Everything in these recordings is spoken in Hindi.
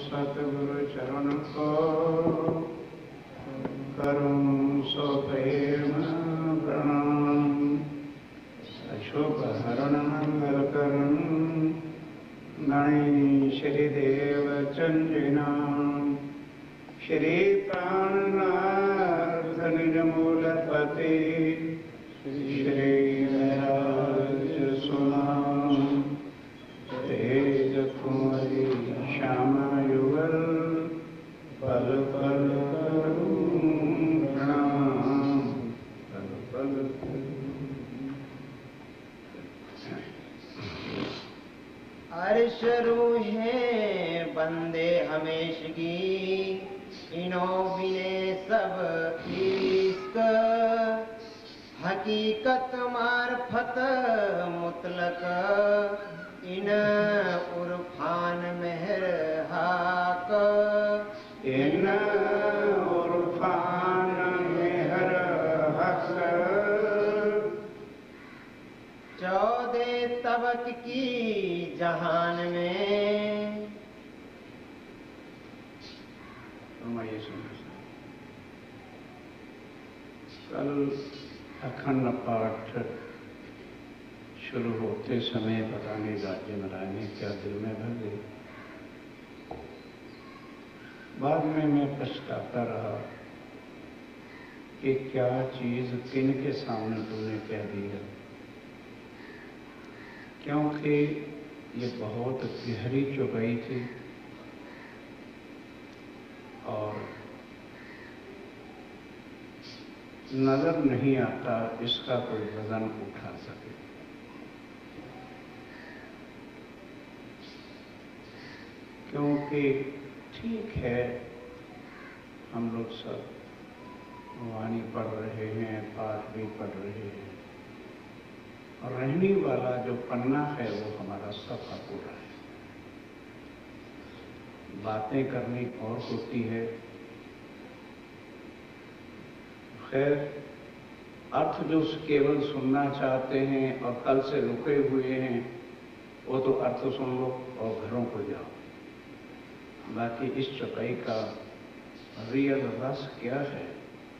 सतगुरु चरण को करूं सो प्रेम प्रणाम। अशुभ हरण मंगल करण गणेश देव चंद्रनाम। श्री प्राणनाथ निज मूलपति श्री राज सुनाम। तेज कुंवरी श्यामा युगल पल पल करूं प्रणाम। पल पल अर्श रूहें बंदे हमेशगी इनो बिने सब इश्क। हकीकत मार्फत मुतलक इन उर्फान मेहर हाक। इन उर्फान मेहर हक। 14 तबक की जहान में कल अखंड पाठ शुरू होते समय पता नहीं राज्य महाराज ने क्या दिल में भर दी। बाद में मैं पछताता रहा कि क्या चीज किन के सामने तुमने कह दी है, क्योंकि ये बहुत गहरी चुभई थी और नजर नहीं आता इसका कोई वजन उठा सके। क्योंकि ठीक है, हम लोग सब वाणी पढ़ रहे हैं, पाठ भी पढ़ रहे हैं और रहने वाला जो पन्ना है वो हमारा सफा पूरा है। बातें करनी और होती है। खैर, अर्थ जो केवल सुनना चाहते हैं और कल से रुके हुए हैं वो तो अर्थ सुन लो और घरों को जाओ। बाकी इस चौपाई का रियल रस क्या है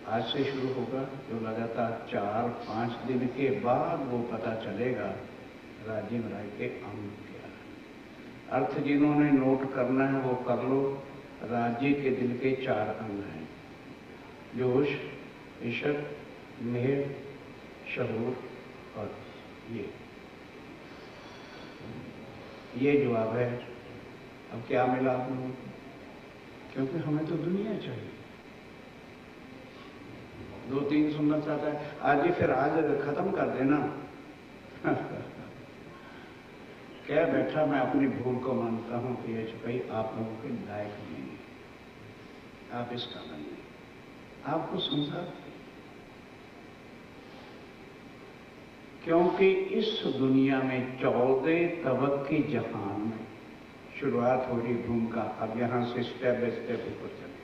आज से शुरू होगा, जो लगातार 4-5 दिन के बाद वो पता चलेगा राजीव राय के अंग क्या है। अर्थ जिन्होंने नोट करना है वो कर लो। राजी के दिल के 4 अंग हैं, जोश, इशक, मेहर, शहूर और ये जवाब है। अब क्या मिला आप लोगों को? क्योंकि हमें तो दुनिया चाहिए। 2-3 सुनना चाहता है आज ही, फिर आज खत्म कर देना। क्या बैठा मैं अपनी भूल को मानता हूं कि ये भाई आप लोगों के लायक नहीं है, आप इस काबिल नहीं, आपको समझा। क्योंकि इस दुनिया में 14 तबक की जहान में शुरुआत हो रही भूमिका। अब यहां से स्टेप बाय स्टेप ऊपर चले।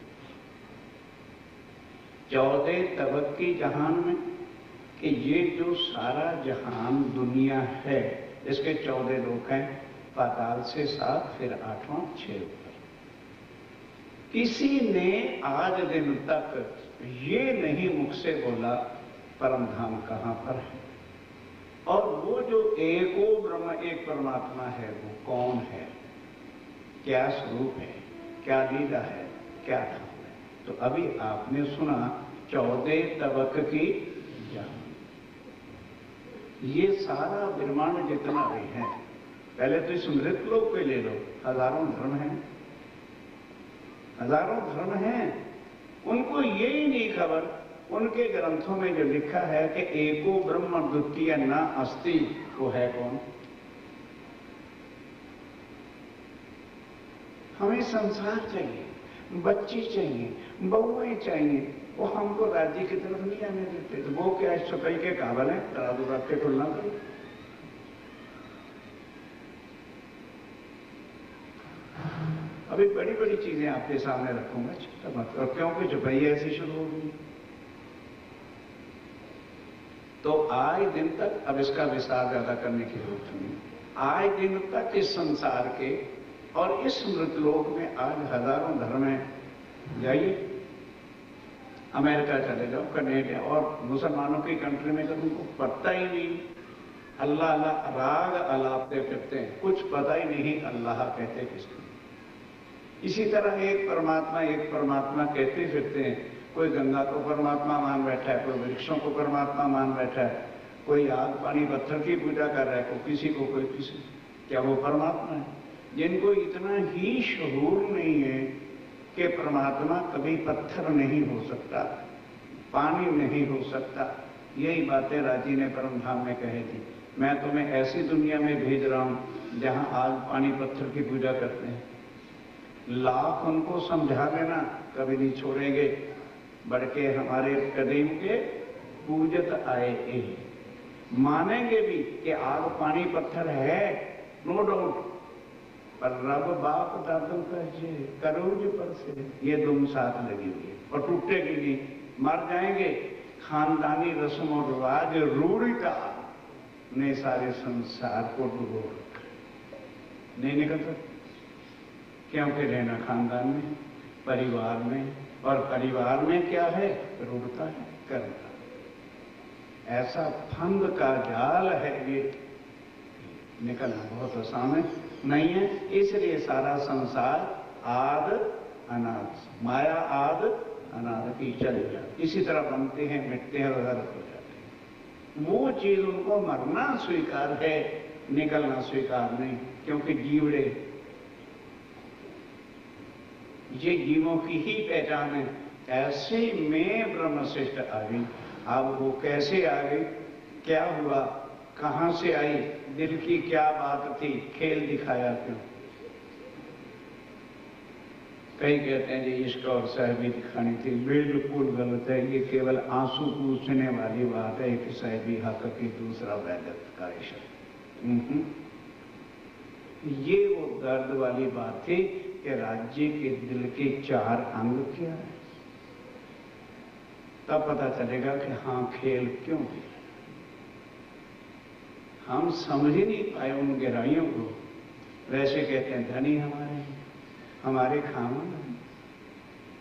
14 तबक की जहान में कि ये जो सारा जहान दुनिया है इसके 14 लोग हैं, पाताल से 7, फिर 8वां 6 ऊपर। किसी ने आज दिन तक ये नहीं मुख से बोला परम धाम कहां पर है और वो जो एको ब्रह्म एक परमात्मा है वो कौन है, क्या स्वरूप है, क्या लीला है, क्या धाम है। तो अभी आपने सुना 14 तबक की जहान। ये सारा ब्रह्मांड जितना भी है, पहले तो इस मृत लोक पे ले लो, हजारों धर्म हैं, हजारों धर्म हैं। उनको ये ही नहीं खबर, उनके ग्रंथों में जो लिखा है कि एको ब्रह्म द्वितीय न अस्ति, वो है कौन? हमें संसार चाहिए, बच्ची चाहिए, बहुएं चाहिए, वो हमको राज्य की तरफ नहीं आने देते। तो वो क्या इस चौपाई के काबिल है? तराजू रख के तुलना करो। अभी बड़ी बड़ी चीजें आपके सामने रखूंगा, चिंता मत करो, क्योंकि चौपाई ऐसी शुरू हो गई। तो आए दिन तक, अब इसका विस्तार ज्यादा करने की जरूरत नहीं, आए दिन तक इस संसार के और इस मृतलोक में आज हजारों धर्म हैं। जाइए अमेरिका चले जाओ, कनेडा और मुसलमानों की कंट्री में तो उनको पता ही नहीं, अल्लाह अल्लाह राग अलापते फिरते हैं, कुछ पता ही नहीं अल्लाह कहते किसको। इसी तरह एक परमात्मा कहते फिरते हैं। कोई गंगा को परमात्मा मान बैठा है, कोई वृक्षों को परमात्मा मान बैठा है, कोई आग पानी पत्थर की पूजा कर रहा है, कोई किसी को, कोई किसी। क्या वो परमात्मा है? जिनको इतना ही शऊर नहीं है कि परमात्मा कभी पत्थर नहीं हो सकता, पानी नहीं हो सकता। यही बातें राजी ने परम धाम में कही थी। मैं तुम्हें ऐसी दुनिया में भेज रहा हूं जहां आग पानी पत्थर की पूजा करते हैं। लाख उनको समझा देना, कभी नहीं छोड़ेंगे। बढ़ के हमारे कदीम के पूजत आए, मानेंगे भी कि आग पानी पत्थर है, नो डाउट, पर रब बाप दादू का करोज पर से ये दुम साथ लगी हुई है और टूटेगी नहीं। मर जाएंगे। खानदानी रस्म और रिवाज रूढ़िता ने सारे संसार को डुबो रखा, नहीं निकल सकते। क्योंकि रहना खानदान में, परिवार में, और परिवार में क्या है? रूढ़ता है, कर्म। ऐसा फंद का जाल है ये, निकलना बहुत आसान नहीं है। इसलिए सारा संसार आद अनाद, माया आद अनाद की चले जाती। इसी तरह बनते हैं, मिटते हैं और गर्क हो जाते हैं। वो चीज उनको मरना स्वीकार है, निकलना स्वीकार नहीं। क्योंकि जीवड़े, ये जीवों की ही पहचान है। ऐसे में ब्रह्मश्रेष्ठ आ गई। अब वो कैसे आ गई, क्या हुआ, कहां से आई, दिल की क्या बात थी, खेल दिखाया क्यों? कई कहते हैं जी इश्क और साहिबी दिखानी थी। बिल्कुल गलत है। ये केवल आंसू पूछने वाली बात है कि साहिबी हक की, दूसरा वैदत का इश्क। ये वो दर्द वाली बात थी कि राज्य के दिल के 4 अंग क्या है। तब पता चलेगा कि हाँ खेल क्यों है। हम समझ ही नहीं पाए उन गहराइयों को। वैसे कहते हैं धनी हमारे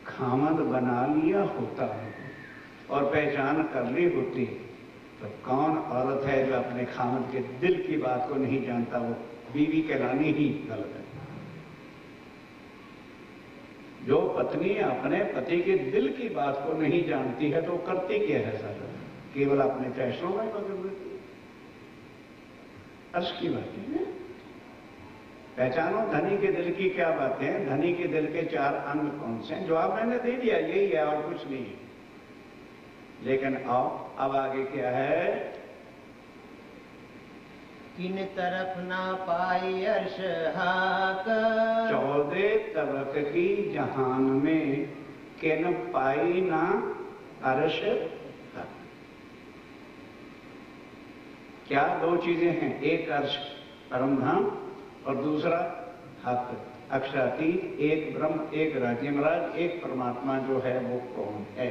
खामद बना लिया होता है और पहचान कर ली होती, तो कौन औरत है जो अपने खामद के दिल की बात को नहीं जानता? वो बीवी कहलानी ही गलत है। जो पत्नी अपने पति के दिल की बात को नहीं जानती है तो करती क्या है सारा? केवल अपने फैसलों में बदल देती है। अर्श की बातें हैं। पहचानो धनी के दिल की क्या बातें हैं, धनी के दिल के 4 अंग कौन से हैं? जवाब मैंने दे दिया, यही है और कुछ नहीं है। लेकिन आओ अब आगे क्या है? किन तरफ ना पाई अर्श हाक, 14 तबक की जहान में किन पाई ना अर्श हक। क्या 2 चीजें हैं? एक अर्श परम धाम और दूसरा हक अक्षरातीत। एक ब्रह्म, एक राज्य महाराज, एक परमात्मा जो है वो कौन है?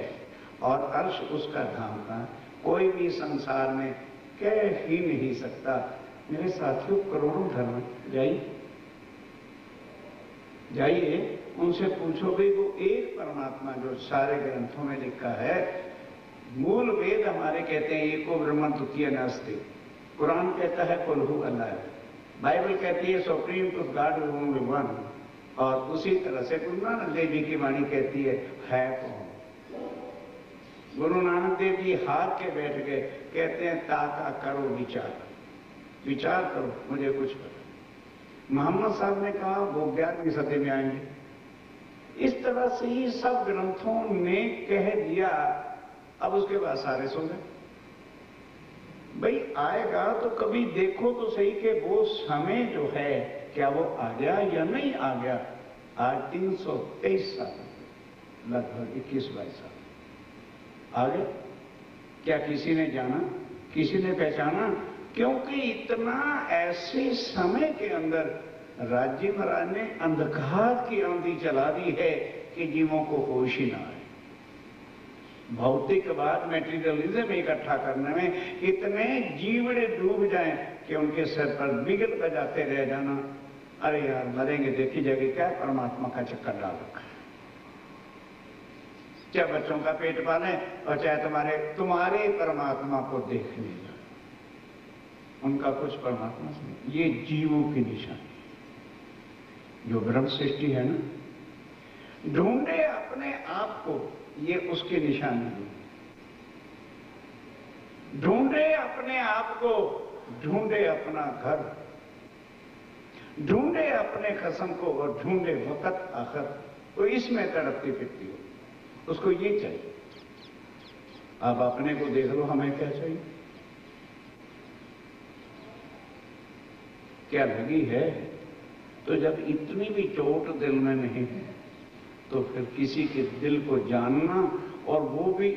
और अर्श उसका धाम का कोई भी संसार में कह ही नहीं सकता। मेरे साथियों करोड़ों धर्म जाइए उनसे पूछो भाई वो एक परमात्मा जो सारे ग्रंथों में लिखा है। मूल वेद हमारे कहते हैं एको ब्रह्म द्वितीय नास्ति। कुरान कहता है कुल हु अल्लाह। बाइबल कहती है supreme to God only one. और उसी तरह से गुरु नानक देव जी की वाणी कहती है कौन? गुरु नानक देव जी हाथ के बैठ गए, कहते हैं ताका करो विचार करो, मुझे कुछ पता। मोहम्मद साहब ने कहा वो 11वीं सदी में आएंगे। इस तरह से ही सब ग्रंथों ने कह दिया। अब उसके बाद सारे सो गए। भाई आएगा तो कभी देखो तो सही कि वो समय जो है क्या वो आ गया या नहीं आ गया। आज 323 साल, लगभग 21-22 साल आ गए। क्या किसी ने जाना, किसी ने पहचाना? क्योंकि इतना ऐसे समय के अंदर राज्य महाराज ने अंधकार की आंधी चला दी है कि जीवों को होश ही ना आए। भौतिकवाद मैटेरियलिज्म इकट्ठा करने में इतने जीवड़े डूब जाएं कि उनके सर पर बिगल बजाते रह जाना अरे यार मरेंगे देखी जाएगी, क्या परमात्मा का चक्कर डाल रखा है। चाहे बच्चों का पेट पाले और चाहे तुम्हारे परमात्मा को देखने जाए, उनका कुछ परमात्मा से। ये जीवों की निशानी जो ब्रह्म सृष्टि है ना, ढूंढे अपने आप को, ये उसकी निशानी है। ढूंढे अपने आप को, ढूंढे अपना घर, ढूंढे अपने कसम को और ढूंढे वक़्त आखिर। तो इसमें तड़पती फिरती हो, उसको ये चाहिए। आप अपने को देख लो, हमें क्या चाहिए, क्या लगी है। तो जब इतनी भी चोट दिल में नहीं है तो फिर किसी के दिल को जानना, और वो भी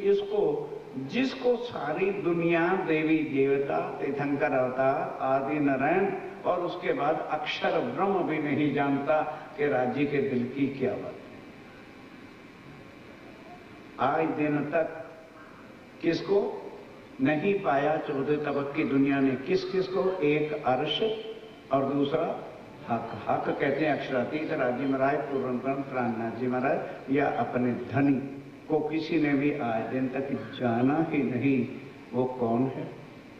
जिसको सारी दुनिया देवी देवता तीर्थंकर अवतार आदि नारायण और उसके बाद अक्षर ब्रह्म भी नहीं जानता कि राज्य के दिल की क्या बात है। आज दिन तक किसको नहीं पाया चौदह तबक की दुनिया ने, किस किस को, एक अर्श और दूसरा हक। हक कहते हैं अक्षरातीत राज्य महाराज पूर्ण प्राणनाथ जी महाराज, या अपने धनी को किसी ने भी आज दिन तक जाना ही नहीं। वो कौन है,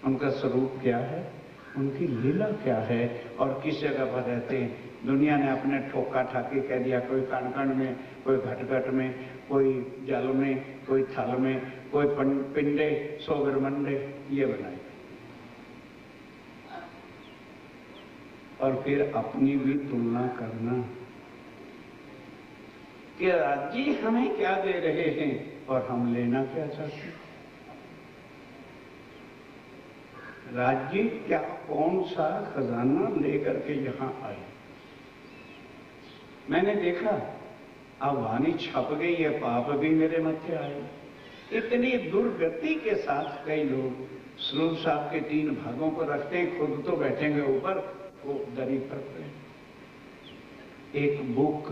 उनका स्वरूप क्या है, उनकी लीला क्या है और किस जगह पर रहते हैं। दुनिया ने अपने ठोका ठाकी कह दिया, कोई कण कण में, कोई घट घट में, कोई जल में, कोई थल में, कोई पिंडे सोगरमंडे, ये बनाए और फिर अपनी भी तुलना करना कि राज्य हमें क्या दे रहे हैं और हम लेना क्या चाहते हैं। राज्य क्या, कौन सा खजाना लेकर के यहां आए। मैंने देखा अब वाणी छप गई है, पाप भी मेरे मत्थे आए। इतनी दुर्गति के साथ कई लोग स्वरूप साहब के 3 भागों को रखते हैं, खुद तो बैठेंगे ऊपर, वो दरी पर एक बुक,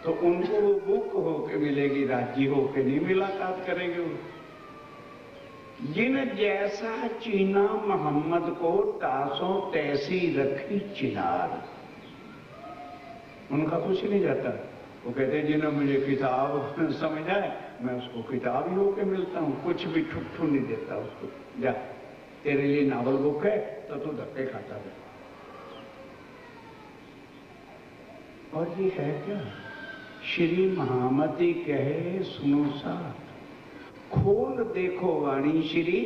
तो उनको वो बुक होके मिलेगी, राज्य होके नहीं मुलाकात करेंगे वो। जिन जैसा चीना मोहम्मद को तासों तैसी रखी चिनार, उनका कुछ नहीं जाता। वो कहते हैं जिन्होंने मुझे किताब समझा है, मैं उसको किताब ही होके मिलता हूं, कुछ भी ठुट्ठू नहीं देता उसको। जा, तेरे लिए नावल बुक है तो तू धक्के खाता है। और ये है क्या, श्री महामती कहे सुनो साथ, खोल देखो वाणी श्री,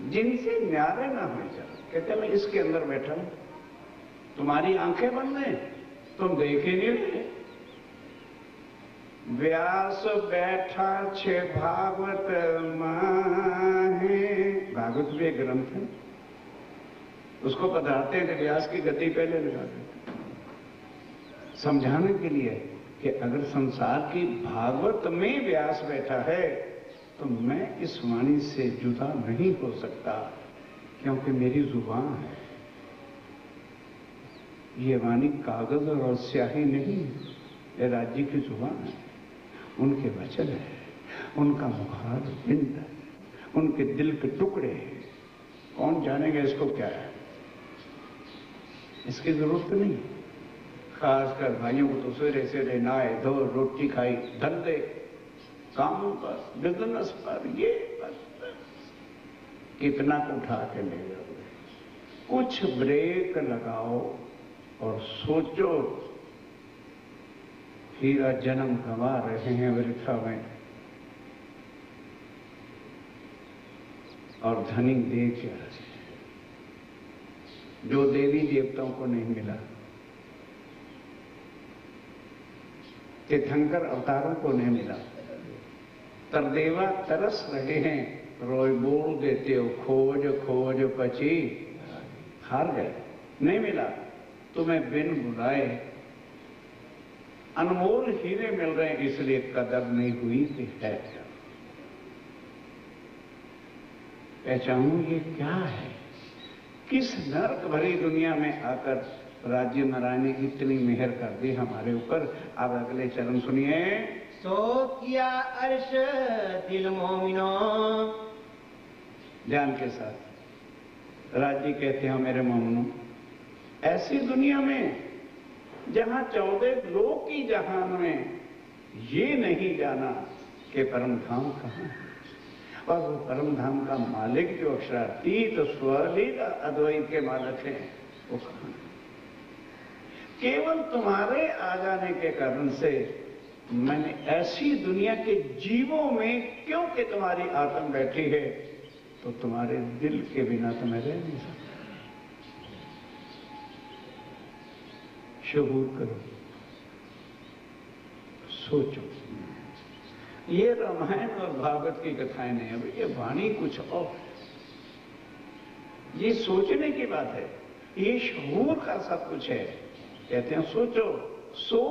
जिनसे न्यारे ना हो जाए। कहते मैं इसके अंदर बैठा हूं, तुम्हारी आंखें बंद हैं, तुम देखे नहीं रहे। व्यास बैठा छे भागवत माहे, भागवत भी एक ग्रंथ है, उसको पढ़ाते हैं तो व्यास की गति पहले लगा देते, समझाने के लिए कि अगर संसार की भागवत में व्यास बैठा है तो मैं इस वाणी से जुदा नहीं हो सकता, क्योंकि मेरी जुबान है। ये वाणी कागज और स्याही नहीं, ये राज्य की जुबान है, उनके वचन है, उनका मुखार बिंद है, उनके दिल के टुकड़े हैं। कौन जानेगा इसको क्या है, इसकी जरूरत नहीं। खासकर भाइयों को तो सवेरे सवेरे नहाए धो, रोटी खाई, धंधे कामों पर, बिजनेस पर, ये बस कितना को उठा के ले जाओ। कुछ ब्रेक लगाओ और सोचो, हीरा जन्म गंवा रहे हैं वृथा में, और धनी दे क्या रहे, जो देवी देवताओं को नहीं मिला, तीर्थंकर अवतारों को नहीं मिला। तरदेवा तरस रहे हैं, रोय बोल देते हो खोज खोज पची, हार गए, नहीं मिला। तुम्हें बिन बुलाए अनमोल हीरे मिल रहे हैं, इसलिए कदर नहीं हुई कि है क्या। पहचानू ये क्या है, किस नर्क भरी दुनिया में आकर राज्य नारायण ने इतनी मेहर कर दी हमारे ऊपर। अब अगले चरण सुनिए। सो किया अर्श दिल मोमिनो, ध्यान के साथ। राज्य कहते हैं मेरे मोमिनो, ऐसी दुनिया में जहां 14 लोक की जहान में ये नहीं जाना कि परम धाम कहाँ है, और वो परम धाम का मालिक जो अक्षरातीत स्वलीला अद्वैत के मालिक हैं वो कहाँ है। केवल तुम्हारे आ जाने के कारण से मैंने ऐसी दुनिया के जीवों में, क्योंकि तुम्हारी आत्मा बैठी है तो तुम्हारे दिल के बिना तो मैं रह नहीं सकता। शहूर करो, सोचो। ये रामायण और भागवत की कथाएं नहीं है, ये वाणी कुछ और, ये सोचने की बात है, ये शहूर का सब कुछ है। कहते हैं सोचो, सो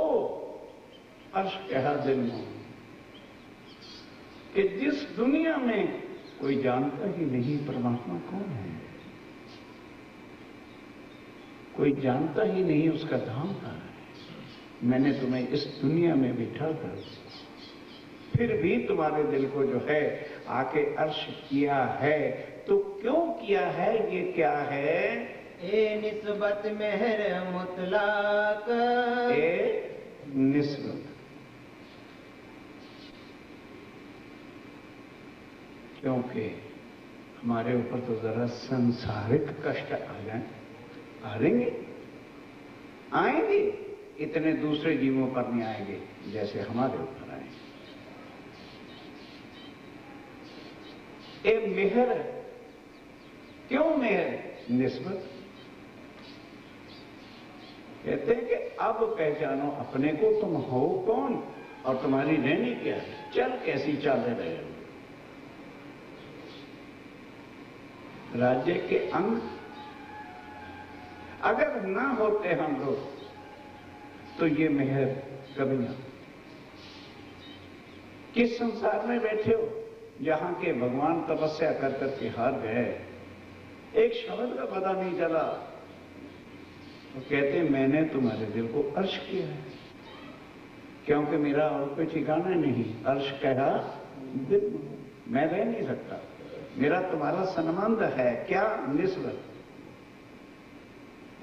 अर्श कहा दिल में कि जिस दुनिया में कोई जानता ही नहीं परमात्मा कौन है, कोई जानता ही नहीं उसका धाम कहाँ है, मैंने तुम्हें इस दुनिया में बिठा कर फिर भी तुम्हारे दिल को जो है आके अर्श किया है, तो क्यों किया है, ये क्या है? ए निस्बत मेहर मुतलक, ए निस्बत, क्योंकि हमारे ऊपर तो जरा संसारिक कष्ट आ जाए, आएंगे, आएंगे, इतने दूसरे जीवों पर नहीं आएंगे जैसे हमारे ऊपर आए। ए मेहर, क्यों मेहर? निस्बत। कहते हैं कि अब पहचानो अपने को, तुम हो कौन और तुम्हारी रहनी क्या है, चल कैसी चाले रहे हो। राज्य के अंग अगर ना होते हम लोग तो ये मेहर कभी ना। किस संसार में बैठे हो जहां के भगवान तपस्या कर करके हार गए, एक शब्द का पता नहीं चला, तो कहते मैंने तुम्हारे दिल को अर्श किया है, क्योंकि मेरा और कोई ठिकाना नहीं। अर्श कहा दिल, मैं रह नहीं सकता, मेरा तुम्हारा संबंध है क्या? निस्बत।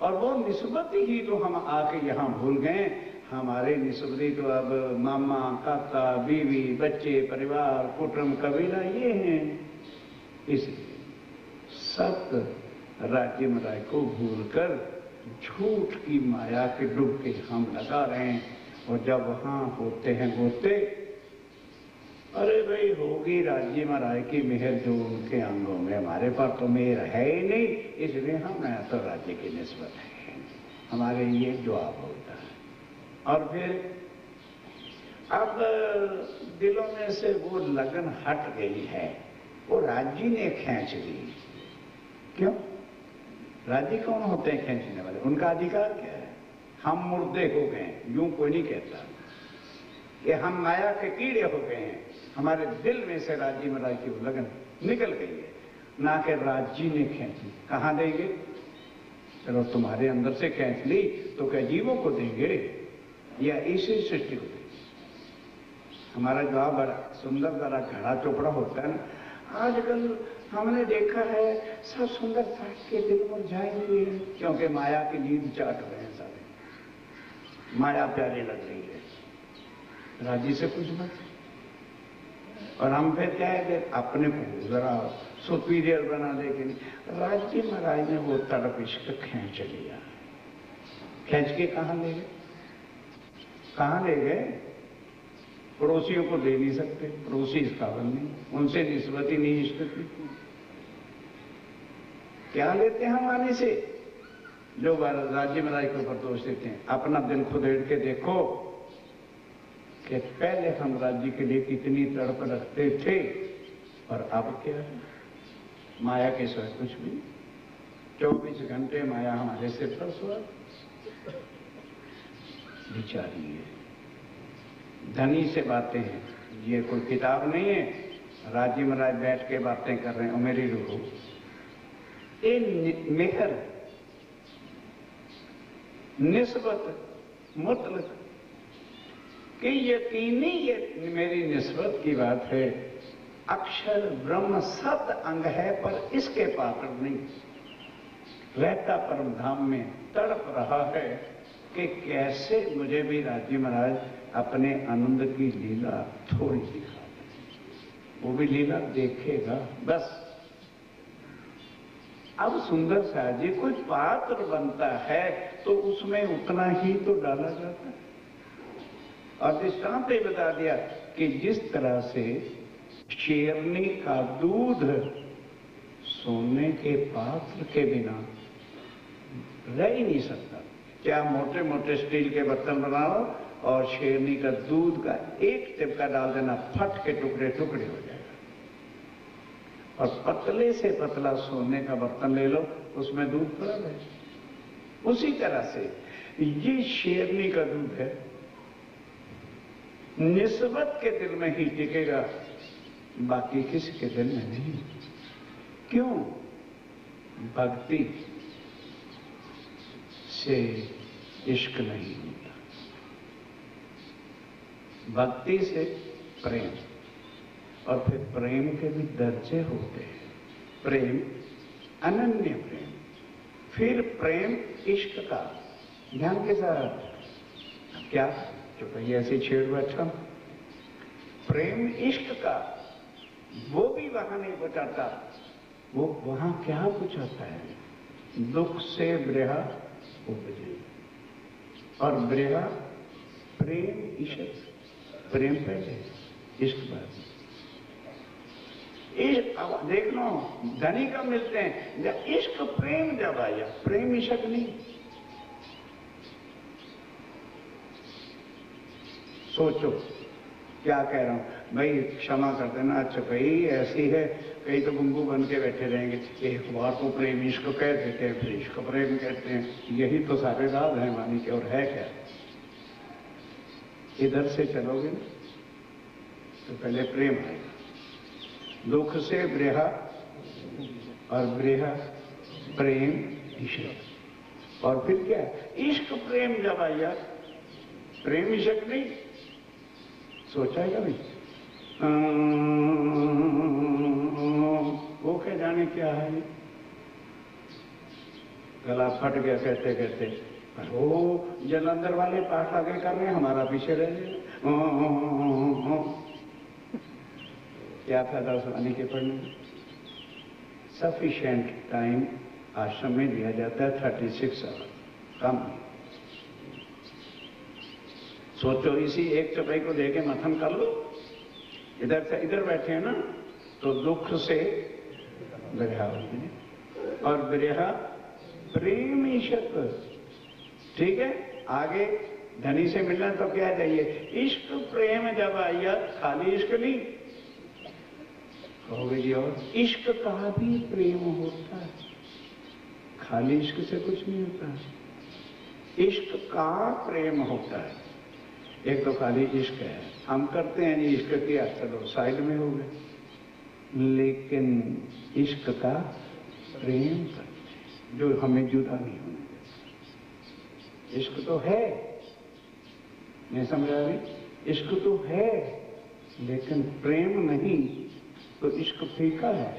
और वो निस्बत ही तो हम आके यहां भूल गए। हमारे निस्बती तो अब मामा, काका, बीवी, बच्चे, परिवार, कुटुंब, कबीला ये हैं। इसलिए सत्य राज्य मराय को भूलकर झूठ की माया के डुबके हम लगा रहे हैं। और जब वहां होते हैं होते, अरे भाई होगी राज्य महाराज की मेहर जो उनके अंगों में, हमारे पास तो मेहर है ही नहीं, इसलिए हम नया तो राज्य की निस्बत है, हमारे ये जवाब होता है। और फिर अब दिलों में से वो लगन हट गई है, वो राज्य ने खींच ली। क्यों? राज्य कौन होते हैं खींचने वाले? उनका अधिकार क्या है? हम मुर्दे हो गए, यूं कोई नहीं कहता कि हम माया के कीड़े हो गए हैं। हमारे दिल में से राज्य महाराज की लगन निकल गई है, ना कि राज्य ने खींची। कहां देंगे? चलो तुम्हारे अंदर से खींच ली तो क्या जीवों को देंगे या इसी सृष्टि को देंगे? हमारा जवाब बड़ा सुंदर, बड़ा घड़ा चोपड़ा होता है ना। आजकल हमने देखा है सब सुंदर साथ के दिल मुरझाए हुए हैं, क्योंकि माया की नींद चाट रहे हैं सारे, माया प्यारी लग रही है, राज्य से कुछ मत। और हम फिर क्या है कि अपने को जरा सुपीरियर बना दे के नहीं। राज्य महाराज ने वो तड़प इश्क खींच लिया, खींच के कहां ले गए? कहां ले गए? पड़ोसियों को दे नहीं सकते, पड़ोसी इस काबिल नहीं, उनसे निस्बत ही नहीं इश्क की। क्या लेते हैं हम आने से? जो राज्य महाराज के ऊपर दोष देते हैं, अपना दिल खुद देख के देखो कि पहले हम राज्य के लिए कितनी तड़प रखते थे और अब क्या है? माया के सिवा कुछ भी। 24 घंटे माया हमारे सिर पर सवार। विचारी है, धनी से बातें हैं, ये कोई किताब नहीं है। राज्य महाराज बैठ के बातें कर रहे हैं, मेरी रूह ये मेहर, निस्बत, मुतलक कि यकीनी ये मेरी निस्बत की बात है। अक्षर ब्रह्म सत अंग है, पर इसके पात्र नहीं। रहता परम धाम में तड़प रहा है कि कैसे मुझे भी राजी महाराज अपने आनंद की लीला थोड़ी दिखा, वो भी लीला देखेगा बस। अब सुंदर साहब जी कोई पात्र बनता है तो उसमें उतना ही तो डाला जाता है। और दृष्टांत ही बता दिया कि जिस तरह से शेरनी का दूध सोने के पात्र के बिना रह ही नहीं सकता। क्या मोटे मोटे स्टील के बर्तन बनाओ और शेरनी का दूध का एक टिपका डाल देना, फट के टुकड़े टुकड़े हो जाएगा। और पतले से पतला सोने का बर्तन ले लो, उसमें दूध पड़ा है। उसी तरह से ये शेरनी का दूध है, निस्बत के दिल में ही टिकेगा, बाकी किसी के दिल में नहीं। क्यों? भक्ति से इश्क नहीं होता, भक्ति से प्रेम, और फिर प्रेम के भी दर्जे होते हैं। प्रेम अनन्य प्रेम, फिर प्रेम इश्क का। ध्यान के साथ क्या जो कहीं ऐसे छेड़ बैठा, प्रेम इश्क का वो भी वहां नहीं बचाता। वो वहां क्या बुझाता है? दुख से ब्रहा उपजे, और ब्रहा प्रेम इश्क, प्रेम पहले इश्क बाद। देख लो धनी कब मिलते हैं? जब इश्क प्रेम जब आया, प्रेम इश्क नहीं। सोचो क्या कह रहा हूं भाई, क्षमा कर देना। अच्छा भाई ऐसी है, कई तो गुंगू बन के बैठे रहेंगे, एक बार तो प्रेम इश्क कह देते हैं, फिर इश्क प्रेम कहते हैं। यही तो सारे राज हैं वाणी के, और है क्या? इधर से चलोगे ना तो पहले प्रेम आएगा, दुख से ब्रहा, और ब्रहा प्रेम इश्क, और फिर क्या? इश्क प्रेम जब आया, प्रेम इश्क नहीं। सोचा है कभी? वो क्या जाने क्या है, गला फट गया कहते कहते। वो जलंधर वाले पाठ आगे कर रहे हैं, हमारा पीछे रह गए। क्या फायदा उस वाणी के पढ़ने में? सफिशिएंट टाइम आश्रम में दिया जाता है 36 आवर, कम। सोचो इसी एक चौपाई को देके मथन कर लो। इधर से इधर बैठे हैं ना, तो दुख से ब्रहा, और ब्रहा प्रेम इश्क। ठीक है, आगे धनी से मिलना तो क्या चाहिए? इश्क प्रेम जब आया, खाली इश्क नहीं कहोगे जी, और इश्क का भी प्रेम होता है, खाली इश्क से कुछ नहीं होता। इश्क का प्रेम होता है। एक तो खाली इश्क है, हम करते हैं जी इश्क किया, चलो साइड में हो गए, लेकिन इश्क का प्रेम करते हैं जो हमें जुदा नहीं होने देता। इश्क तो है, नहीं समझा रही? इश्क तो है लेकिन प्रेम नहीं, तो इश्क फीका है।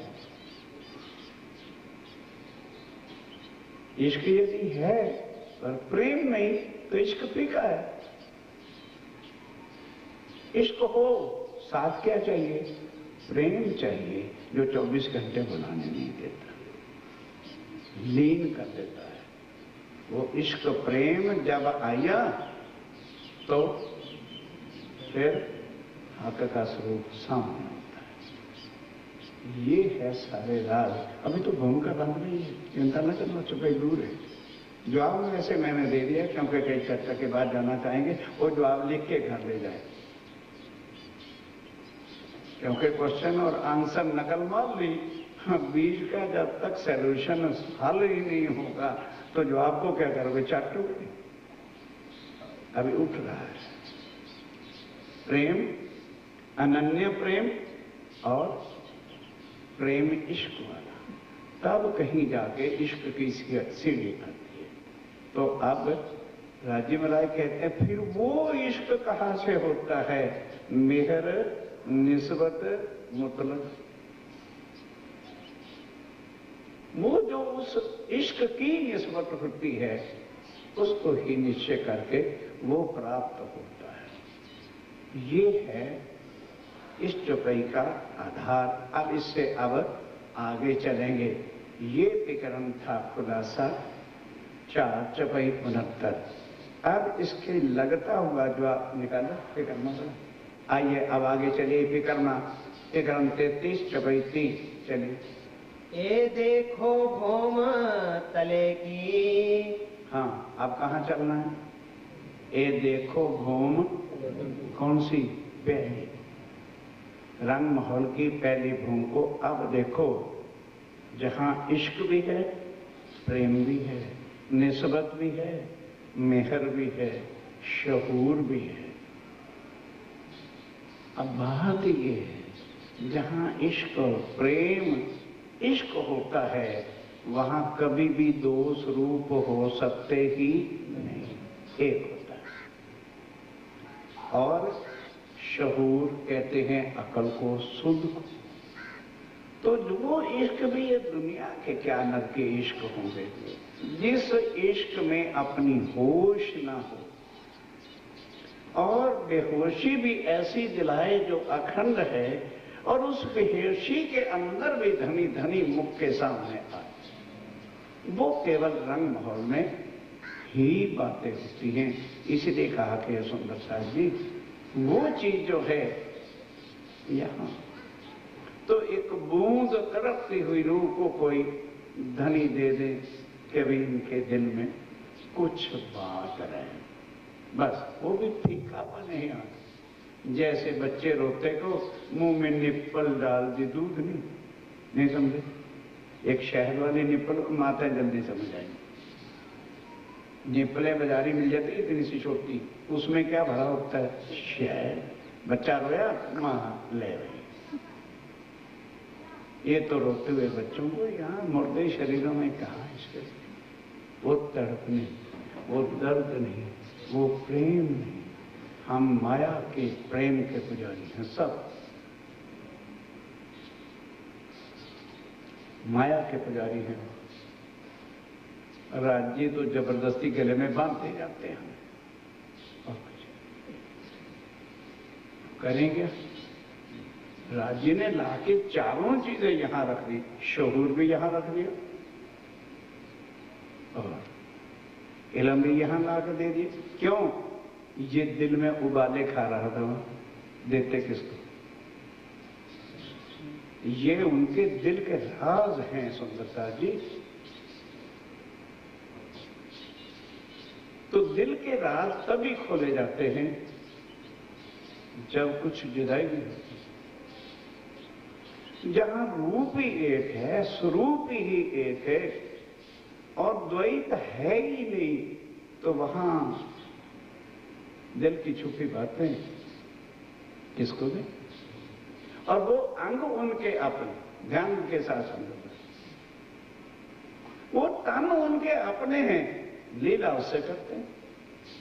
इश्क यदि है पर प्रेम नहीं तो इश्क फीका है। इश्क हो, साथ क्या चाहिए? प्रेम चाहिए, जो 24 घंटे बुलाने नहीं देता, लीन कर देता है। वो इश्क प्रेम जब आया तो फिर हक का स्वरूप सामने होता है। ये है सारे राज। अभी तो भूमिका बन रही है, चिंता न करना, चुपे दूर है। जवाब वैसे मैंने दे दिया, क्योंकि कई चर्चा के बाद जाना चाहेंगे, वो जवाब लिख के घर ले जाए, क्योंकि क्वेश्चन और आंसर नकल मार ली। बीज का जब तक सॉल्यूशन हल ही नहीं होगा तो जवाब को क्या करोगे? चाटोगे। अभी उठ रहा है प्रेम, अनन्य प्रेम और प्रेम इश्क वाला, तब कहीं जाके इश्क की सीढ़ी आती है। तो अब राजी महाराज कहते हैं फिर वो इश्क कहां से होता है? मेहर, निस्बत, मुतलक। वो जो उस इश्क की निस्बत होती है उसको ही निश्चय करके वो प्राप्त होता है। ये है इस चौपाई का आधार। अब इससे अब आगे चलेंगे। ये विकरण था खुलासा 4 चौपाई 69। अब इसके लगता हुआ जो आप निकाला विकरणों का, आइए अब आगे चलिए। विकरणा विकरण 33 चौपाई 30 चलिए। ए देखो भौम तले की। हाँ, अब कहाँ चलना है? ए देखो भौम कौन सी? पहली रंग महल की पहली भूम को अब देखो, जहां इश्क भी है, प्रेम भी है, निस्बत भी है, मेहर भी है, शहूर भी है। अब बात ये है, जहां इश्क और प्रेम इश्क होता है वहां कभी भी दो स्वरूप हो सकते ही नहीं, एक होता है। और शहूर कहते हैं अकल को, शुद्ध को। तो वो इश्क भी ये दुनिया के क्या नर के इश्क होंगे जिस इश्क में अपनी होश ना हो, और बेहोशी भी ऐसी दिलाए जो अखंड है, और उस बेहोशी के अंदर भी धनी धनी मुख के सामने आए। वो केवल रंग माहौल में ही बातें होती हैं। इसलिए कहा कि सुंदर साहब जी, वो चीज जो है यहां तो एक बूंद तड़पती हुई रूह को कोई धनी दे दे कि भी इनके दिल में कुछ बात रहे, बस वो भी फीकापन नहीं आता। जैसे बच्चे रोते को मुंह में निप्पल डाल दी, दूध नहीं समझे। एक शहद वाली निप्पल को माता जल्दी समझ आएगी। निप्पलें बाजारी मिल जाती है इतनी सी छोटी, उसमें क्या भरा होता है? शहद। बच्चा रोया, माँ ले रही। ये तो रोते हुए बच्चों को यहाँ मुर्दे शरीरों में कहा इसके, वो तड़प नहीं, वो दर्द नहीं, वो प्रेम नहीं। हम माया के प्रेम के पुजारी हैं, सब माया के पुजारी हैं। राज्य तो जबरदस्ती गले में बांधते जाते हैं, और कुछ करेंगे। राज्य ने लाके चारों चीजें यहां रख दी, शहूर भी यहां रख दिया और इल्म भी यहां लाकर दे दिए। क्यों? ये दिल में उबाले खा रहा था, देते किसको? ये उनके दिल के राज हैं सुंदरता जी। तो दिल के राज तभी खोले जाते हैं जब कुछ जुदाई भी होती है। जहां रूप ही एक है, स्वरूप ही एक है और द्वैत है ही नहीं, तो वहां दिल की छुपी बातें किसको दें? और वो अंग उनके अपने, ध्यान के साथ समझो, वो तन उनके अपने हैं, लीला उससे करते हैं।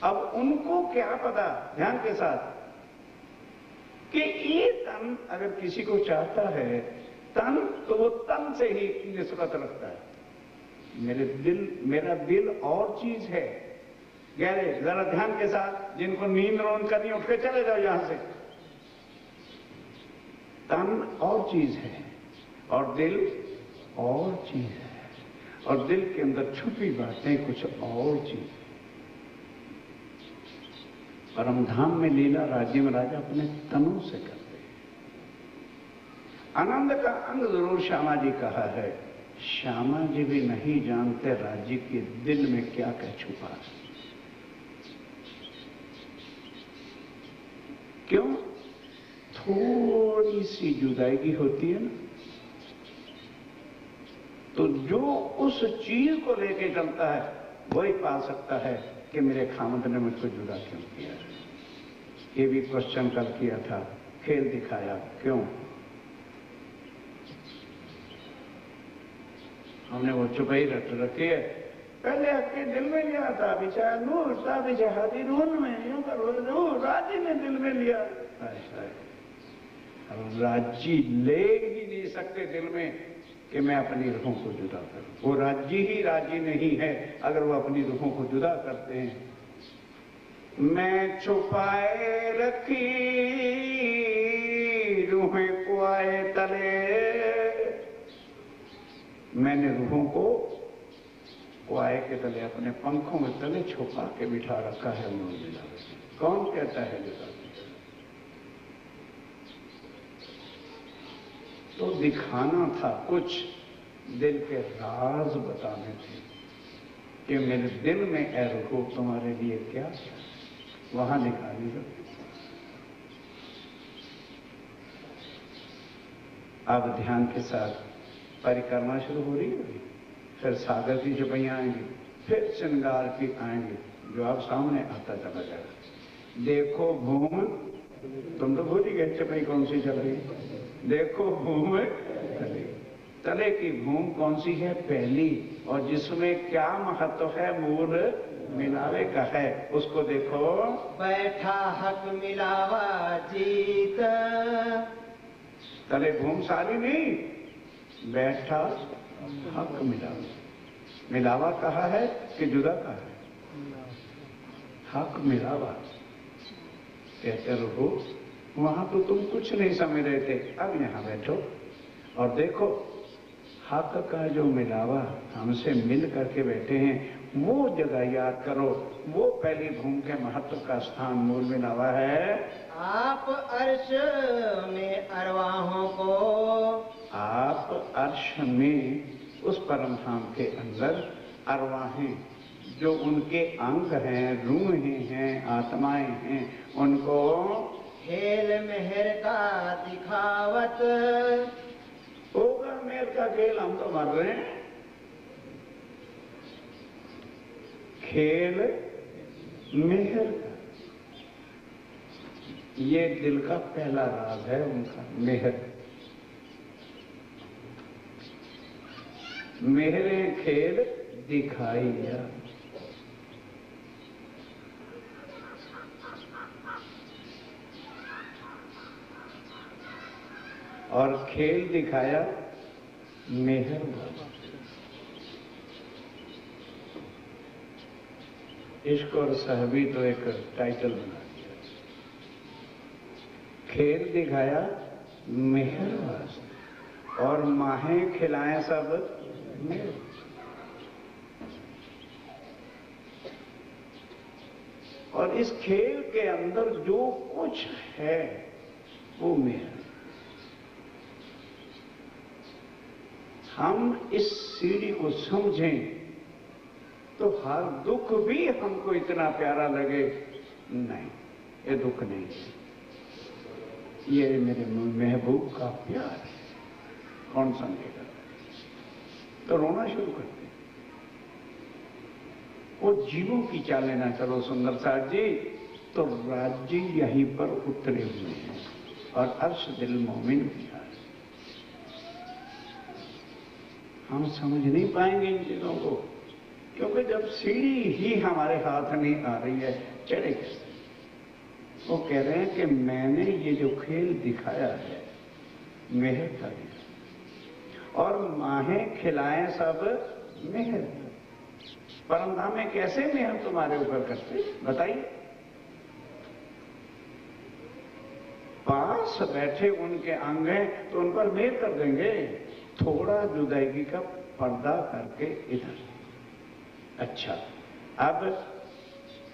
अब उनको क्या पता, ध्यान के साथ, कि ये तन अगर किसी को चाहता है तन, तो वो तन से ही निस्बत रखता है। मेरा दिल और चीज है। गहरे जरा ध्यान के साथ, जिनको नींद रोन करनी उठ के चले जाओ यहां से। तन और चीज है और दिल और चीज है, और दिल के अंदर छुपी बातें कुछ और चीज। परमधाम में लीला राज्य में राजा अपने तनों से करते हैं। आनंद का अंग जरूर श्यामा जी कहा है, श्यामा जी भी नहीं जानते राज्य के दिल में क्या क्या छुपा है। क्यों? थोड़ी सी जुदाई होती है ना, तो जो उस चीज को लेके चलता है वही पा सकता है कि मेरे खामद ने मुझको जुदा क्यों किया। ये भी क्वेश्चन कल किया था, खेल दिखाया। क्यों? हमने वो चुपई रट रखी है, पहले आपके दिल में लिया था बिचार नूर था बिचारी नूर में, यूं करो नूर राजी ने दिल में लिया। अब राजी ले ही नहीं सकते दिल में कि मैं अपनी रूहों को जुदा करूं। वो राज्य ही राजी नहीं है अगर वो अपनी रूहों को जुदा करते हैं। मैं छुपाए रखी रूहें को आए तले, मैंने रूहों को कुआए के तले, अपने पंखों के तले छुपा के बिठा रखा है उन्होंने। कौन कहता है जुदा? तो दिखाना था, कुछ दिल के राज बताने थे कि मेरे दिल में ऐ रुको तुम्हारे लिए क्या है, वहां निकाली लो। अब ध्यान के साथ परिक्रमा शुरू हो रही है, फिर सागर की चौपाइयां आएंगी, फिर श्रृंगार की आएंगी, जो आप सामने आता चला जाएगा। देखो भूम, तुम तो भूल ही गए चौपाई कौन सी चल रही है। देखो भूम तले, तले की भूम कौन सी है? पहली, और जिसमें क्या महत्व है? मूल मिलावे का है, उसको देखो। बैठा हक मिलावा जीत, तले भूम सारी नहीं, बैठा हक मिलावा। मिलावा कहा है कि जुदा कहा है? हक मिलावा कहते रहो। वहां तो तुम कुछ नहीं समझ रहे थे, अब यहां बैठो और देखो हक का जो मिलावा हमसे मिल करके बैठे हैं, वो जगह याद करो। वो पहली भूमि के महत्व का स्थान मूल मिलावा है। आप अर्श में अरवाहों को, आप अर्श में उस परम धाम के अंदर अरवाहें, जो उनके अंग हैं, रूहें हैं, आत्माएं हैं, उनको खेल मेहर का दिखावत। होगा मेहर का खेल, हम तो मर रहे हैं। खेल मेहर का, ये दिल का पहला राज है उनका, मेहर। मेहरे खेल दिखाइया, और खेल दिखाया मेहर। इश्क और साहबी तो एक टाइटल बना दिया। खेल दिखाया मेहर वास्ते, और माहें खिलाएं सब मेहर। और इस खेल के अंदर जो कुछ है वो मेहर। हम इस सीढ़ी को समझें तो हर दुख भी हमको इतना प्यारा लगे, नहीं ये दुख नहीं है, ये मेरे महबूब का प्यार है। कौन समझेगा? तो रोना शुरू करते। वो जीवों की चालें ना चलो सुंदर साथ जी, तो राज्य यहीं पर उतरे हुए हैं और अर्श दिल मोमिन की है। हम समझ नहीं पाएंगे इन चीजों को, क्योंकि जब सीढ़ी ही हमारे हाथ नहीं आ रही है, चढ़े कैसे? वो कह रहे हैं कि मैंने ये जो खेल दिखाया है मेहर का दिया, और माहें खिलाएं सब मेहर। परमधाम में कैसे मेहर तुम्हारे ऊपर करते बताइए? पास बैठे उनके अंग हैं तो उन पर मेहर कर देंगे। थोड़ा जुदाई का पर्दा करके इधर। अच्छा, अब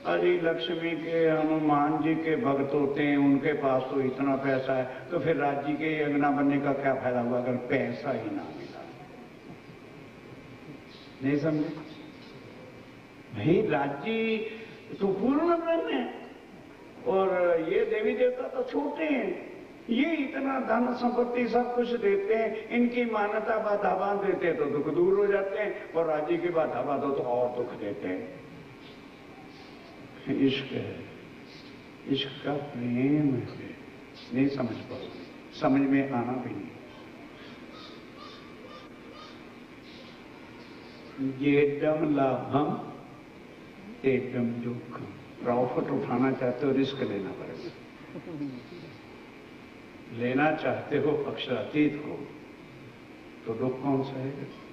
अरे लक्ष्मी के हनुमान जी के भक्त होते हैं, उनके पास तो इतना पैसा है, तो फिर राज्य के अंगना बनने का क्या फायदा हुआ अगर पैसा ही ना मिला? नहीं समझे भाई? राज्य तो पूर्ण ब्रह्म है और ये देवी देवता तो छोटे हैं। ये इतना धन संपत्ति सब कुछ देते हैं, इनकी मान्यता बाधा बांध देते हैं तो दुख दूर हो जाते हैं, और राज्य की बाधा बांधो तो और दुख देते हैं। इश्क है, इश्क का प्रेम है। नहीं समझ पाओगे, समझ में आना भी नहीं। येडम लाभम एकदम जोखम। प्रॉफिट उठाना चाहते हो, रिस्क लेना पड़ेगा। लेना चाहते हो अक्षरातीत को, तो दुख कौन सहेगा?